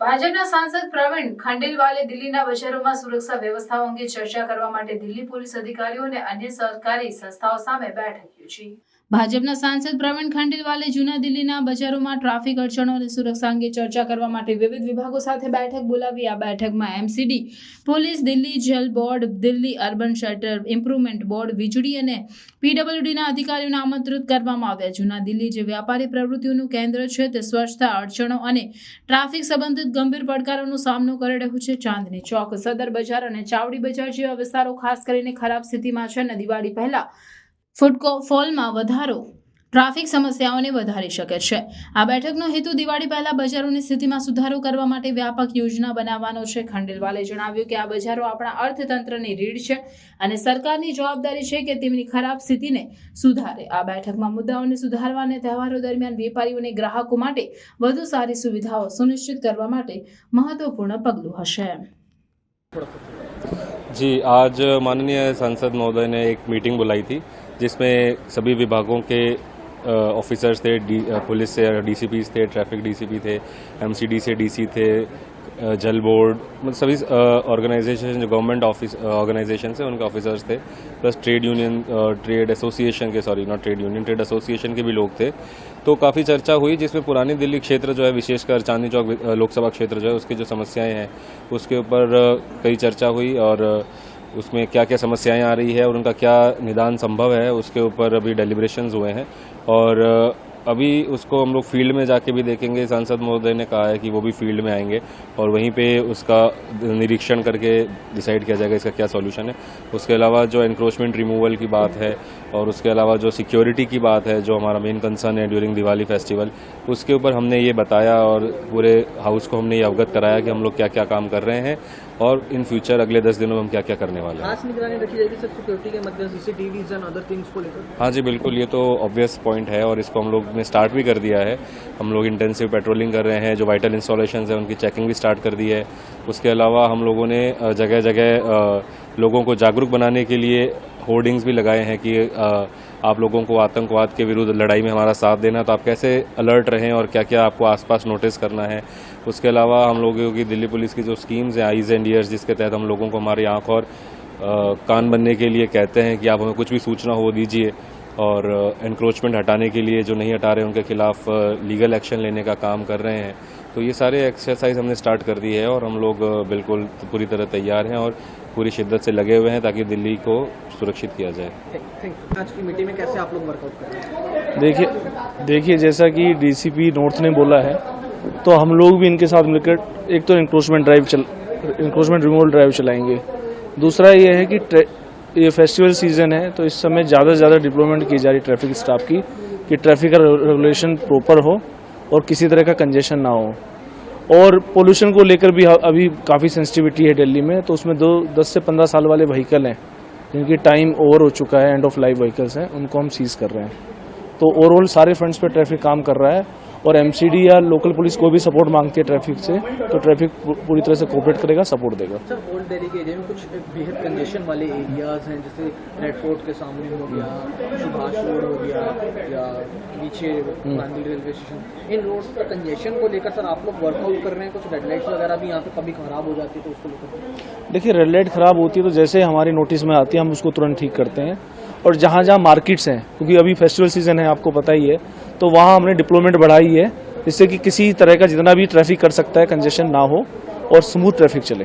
ભાજપના સાંસદ પ્રવીણ ખંડેલવાલે દિલ્હીના બજારોમાં સુરક્ષા વ્યવસ્થાઓ અંગે ચર્ચા કરવા માટે દિલ્હી પોલીસ અધિકારીઓ અને અન્ય સરકારી સંસ્થાઓ સામે બેઠક યોજી। ભાજપના સાંસદ પ્રવીણ ખંડેલવાલે જૂના દિલ્હીના બજારોમાં ટ્રાફિક અડચણો અને સુરક્ષા અંગે ચર્ચા કરવા માટે વિવિધ વિભાગો સાથે બેઠક બોલાવી। આ બેઠકમાં MCD, police, Delhi Jal board, Delhi urban shelter improvement board, વીજળી અને પીડબ્લ્યુડીના અધિકારીઓને આમંત્રિત કરવામાં આવ્યા। જૂના દિલ્હી જે વ્યાપારી પ્રવૃત્તિઓનું કેન્દ્ર છે તે સ્વચ્છતા અડચણો અને ટ્રાફિક સંબંધિત ગંભીર પડકારોનો સામનો કરી રહ્યું છે। ચાંદની ચોક, સદર બજાર અને ચાવડી બજાર જેવા વિસ્તારો ખાસ કરીને ખરાબ સ્થિતિમાં છે અને દિવાળી પહેલા ફૂટફોલમાં વધારો ટ્રાફિક સમસ્યાઓને વધારી શકે છે। આ બેઠકનો હેતુ દિવાળી પહેલા બજારોની સ્થિતિમાં સુધારો કરવા માટે વ્યાપક યોજના બનાવવાનો છે। ખંડેલવાલે જણાવ્યું કે આ બજારો આપણા અર્થતંત્રની રીઢ છે અને સરકારની જવાબદારી છે કે તેમની ખરાબ સ્થિતિને સુધારે। આ બેઠકમાં મુદ્દાઓને સુધારવા અને તહેવારો દરમિયાન વેપારીઓ અને ગ્રાહકો માટે વધુ સારી સુવિધાઓ સુનિશ્ચિત કરવા માટે મહત્વપૂર્ણ પગલું હશે। जी, आज माननीय सांसद महोदय ने एक मीटिंग बुलाई थी जिसमें सभी विभागों के ऑफिसर्स थे, पुलिस से डीसीपीज थे, ट्रैफिक डीसीपी थे, एमसीडी से डीसी थे, जल बोर्ड, मतलब सभी ऑर्गेनाइजेशन जो गवर्नमेंट ऑफिस ऑर्गेनाइजेशन है उनके ऑफिसर्स थे, plus trade union trade association के ट्रेड एसोसिएशन के भी लोग थे। तो काफ़ी चर्चा हुई जिसमें पुरानी दिल्ली क्षेत्र जो है, विशेषकर चांदनी चौक लोकसभा क्षेत्र जो है उसकी जो समस्याएं हैं उसके ऊपर कई चर्चा हुई और उसमें क्या क्या समस्याएं आ रही है और उनका क्या निदान संभव है उसके ऊपर अभी डेलिब्रेशंस हुए हैं और अभी उसको हम लोग फील्ड में जाके भी देखेंगे। सांसद महोदय ने कहा है कि वो भी फील्ड में आएंगे और वहीं पे उसका निरीक्षण करके डिसाइड किया जाएगा इसका क्या सॉल्यूशन है। उसके अलावा जो एनक्रोचमेंट रिमूवल की बात है और उसके अलावा जो सिक्योरिटी की बात है जो हमारा मेन कंसर्न है ड्यूरिंग दिवाली फेस्टिवल, उसके ऊपर हमने ये बताया और पूरे हाउस को हमने ये अवगत कराया कि हम लोग क्या क्या काम कर रहे हैं और इन फ्यूचर अगले 10 दिनों में हम क्या क्या करने वाले हैं। खास निगरानी रखी जाएगी सर सिक्योरिटी के मद्देनजर, सीसीटीवीज एंड अदर थिंग्स को लेकर? हाँ जी बिल्कुल, ये तो ऑब्वियस पॉइंट है और इसको हम लोग ने स्टार्ट भी कर दिया है। हम लोग इंटेंसिव पेट्रोलिंग कर रहे हैं, जो वाइटल इंस्टॉलेशंस है उनकी चेकिंग भी स्टार्ट कर दी है। उसके अलावा हम लोगों ने जगह जगह लोगों को जागरूक बनाने के लिए होर्डिंग्स भी लगाए हैं कि आप लोगों को आतंकवाद के विरुद्ध लड़ाई में हमारा साथ देना, तो आप कैसे अलर्ट रहें और क्या क्या आपको आसपास नोटिस करना है। उसके अलावा हम लोगों की दिल्ली पुलिस की जो स्कीम्स हैं आईज एंड ईयर्स, जिसके तहत हम लोगों को हमारी आँख और कान बनने के लिए कहते हैं कि आप हमें कुछ भी सूचना हो दीजिए और एनक्रोचमेंट हटाने के लिए जो नहीं हटा रहे उनके खिलाफ लीगल एक्शन लेने का काम कर रहे हैं। तो ये सारे एक्सरसाइज हमने स्टार्ट कर दी है और हम लोग बिल्कुल पूरी तरह तैयार हैं और पूरी शिद्दत से लगे हुए हैं ताकि दिल्ली को सुरक्षित किया जाए। आज की मीटिंग में कैसे आप लोग वर्कआउट कर रहे हैं? देखिए जैसा कि डीसीपी नॉर्थ ने बोला है तो हम लोग भी इनके साथ मिलकर एक तो इंक्रोचमेंट रिमूवल ड्राइव चलाएंगे। दूसरा ये है कि ये फेस्टिवल सीजन है तो इस समय ज़्यादा से ज़्यादा डिप्लॉयमेंट की जा रही ट्रैफिक स्टाफ की कि ट्रैफिक का रेगुलेशन प्रॉपर हो और किसी तरह का कंजेशन ना हो। और पोल्यूशन को लेकर भी अभी काफ़ी सेंसिटिविटी है दिल्ली में, तो उसमें 10 से 15 साल वाले व्हीकल हैं जिनकी टाइम ओवर हो चुका है, एंड ऑफ लाइफ व्हीकल्स हैं, उनको हम सीज कर रहे हैं। तो ओवरऑल सारे फ्रंट्स पे ट्रैफिक काम कर रहा है और एमसीडी या लोकल पुलिस को भी सपोर्ट मांगती है ट्रैफिक से, तो ट्रैफिक पूरी तरह से कोऑपरेट करेगा, सपोर्ट देगा। सर, ओल्ड दिल्ली के एरिया में कुछ बेहद कंजेशन वाले एरियाज हैं, जैसे रेड फोर्ट के सामने हो गया, सुभाष रोड हो गया या नीचे गांधी रेलवे स्टेशन, इन रोड पर कंजेशन को लेकर सर आप लोग वर्कआउट कर रहे हैं? कुछ रेड लाइट्स वगैरह भी यहाँ पे कभी खराब हो जाती है तो उसको लेकर? देखिए रेड लाइट खराब होती है तो जैसे हमारी नोटिस में आती है हम उसको तुरंत ठीक करते हैं। और जहाँ जहाँ मार्केट्स हैं, क्योंकि अभी फेस्टिवल सीजन है आपको पता ही है, तो वहाँ हमने डिप्लॉयमेंट बढ़ाई है जिससे कि किसी तरह का जितना भी ट्रैफिक कर सकता है कंजेशन ना हो और स्मूथ ट्रैफिक चले।